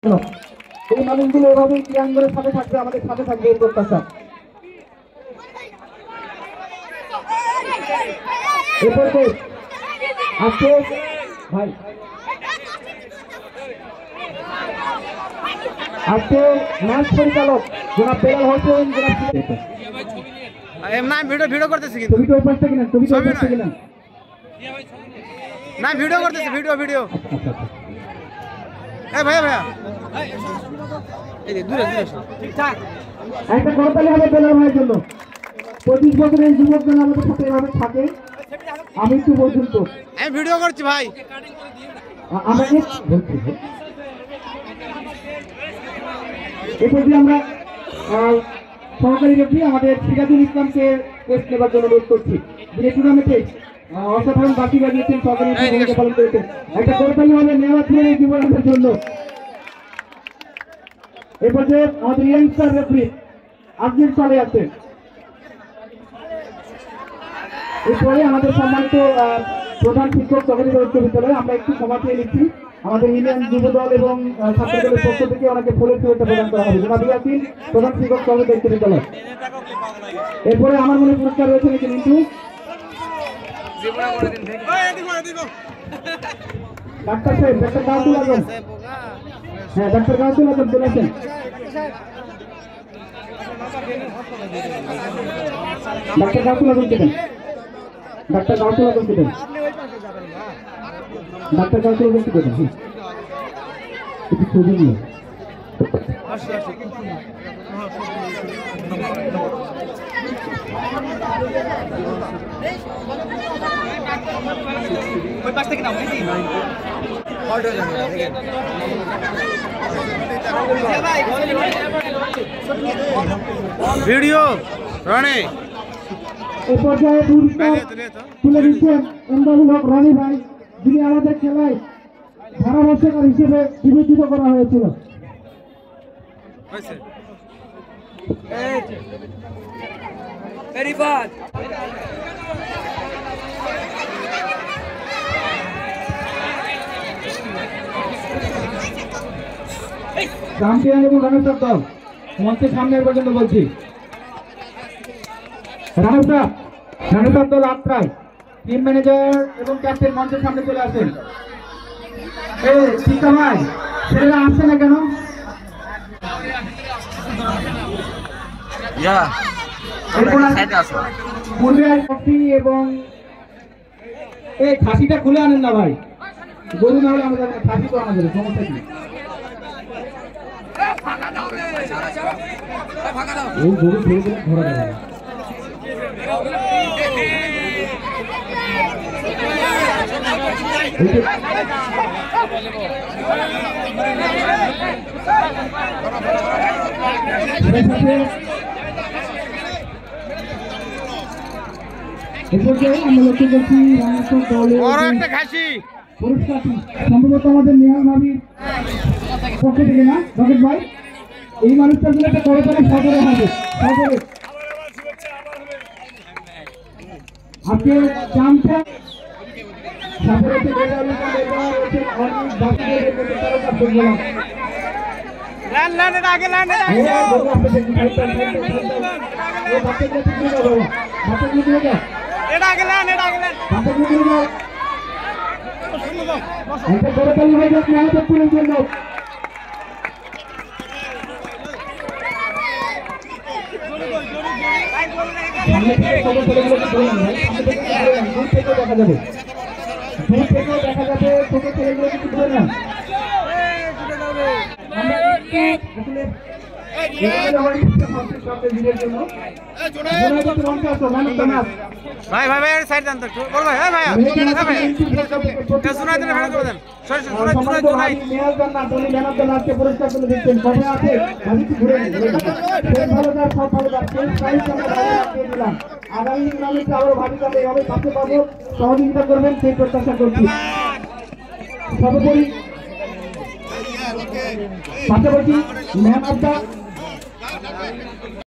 এই মানুষগুলো এভাবেই ক্রিয়াঙ্গনের সাথে থাকবে, আমাদের সাথে থাকবে এই প্রত্যাশা। এরপর আজকে ভাই আজকে ম্যাচ পরিচালক জনাব বেলাল হোসেন, ভিডিও করতেছি কিন্তু ছবিটা ওই পাশটা কিনা, ছবিটা ওই পাশটা কিনা না, ভিডিও করতেছি, ভিডিও এই ভাইয়া এই দূরে ঠিকঠাক একটা করতালি হবে বেলাল ভাইয়ের জন্য। 25 বছরের যুবকজন আমাদের সাথে এভাবে থাকে। আমি একটু পর্যন্ত আমি ভিডিও করছি ভাই, আমাকে বলছি এরপর দিয়ে আমরা সহকারী ব্যক্তি আমাদের সিরাজুল ইসলামকে টেস্ট নেবার জন্য অনুরোধ করছি। যিনি টুর্নামেন্টে অসাধারণ বাকি বাজিয়েছেন, সহকারী ভূমিকা পালন করেছেন। একটা করতালি হবে নেওয়ার যুবরাজের জন্য। এরপর যে আমাদের ইয়াংস্টার রেফারি আজমির সালে আছেন। এরপরে আমাদের সম্মানিত প্রধান শিক্ষক সরকারি উচ্চ বিদ্যালয়, আমরা একটু ক্ষমা চেয়ে নিচ্ছি। আমাদের ইউনিয়ন যুব দল এবং ছাত্র দলের পক্ষ থেকে ওনাকে ফুলের শুভেচ্ছা প্রদান করা হবে। জনাব ইয়াসিন, প্রধান শিক্ষক সরকারি উচ্চ বিদ্যালয়। এরপরে আমার মনে পুরস্কার রয়েছে কিন্তু ডাক্তার সাহেব, ডাক্তার গাউসুল আজম, হ্যাঁ ডাক্তার গাউসুল আজম বলেছেন। ডাক্তার গাউসুল আজম কেটেন, ডাক্তার গাউসুল আজম কেটেন, ডাক্তার গাউসুল আজম কেটেন। একটু ছবি নিয়ে ভিডিও রনি এ পর্যায়ে তুলে দিচ্ছেন এমদাদুল হক রনি ভাই, যিনি আমাদের খেলায় ধারাভাষ্যকার হিসেবে বিবেচিত করা হয়েছিল। চ্যাম্পিয়ন এবং রানার্স দল মঞ্চের সামনে পর্যন্ত বলছি। রানার্স দল আত্রাই টিম ম্যানেজার এবং ক্যাপ্টেন মঞ্চের সামনে চলে আসেন। ঠিক ভাই, ছেলেরা আসছে না কেন? পূর্বে কফি এবং এই খাসিটা খুলে আনেন না ভাই, গরু না হলে আমাদের খাসি তো আমাদের সমস্যা কি? এই গরু ছেড়ে দিলে ধরা যাবে না। সম্ভবত আমাদের নেহাল ভাবির পক্ষ থেকে না রকেট ভাই, এই মানুষটার জন্য একটা করতালি সদরে হবে। আজকে চামচা দেখা যাবে, দূর থেকেও দেখা যাবে, ছোট ছেলেগুলো কিছু ধরে না। ভাই ভাই ভাই সাইড দেন তো বল ভাই। হ্যাঁ ভাই শোনা দেন, ফেরত করে দেন। সরি শোনাই মেয়াজ জান্নাত উনি ম্যান অফ দ্য ম্যাচকে পুরস্কার তুলে দিচ্ছেন। কবে আছে আমি কি ঘুরে ভালোদার সব ভালোদার প্রাইজ আমরা দিয়ে দিলাম। আগামী টুর্নামেন্টে আরো ভালো যাবে, এভাবে কাছে পাবো, সহযোগিতা করবেন সেই প্রত্যাশা করছি। সর্বোপরি পাশাপাশি ম্যান অফ দ্য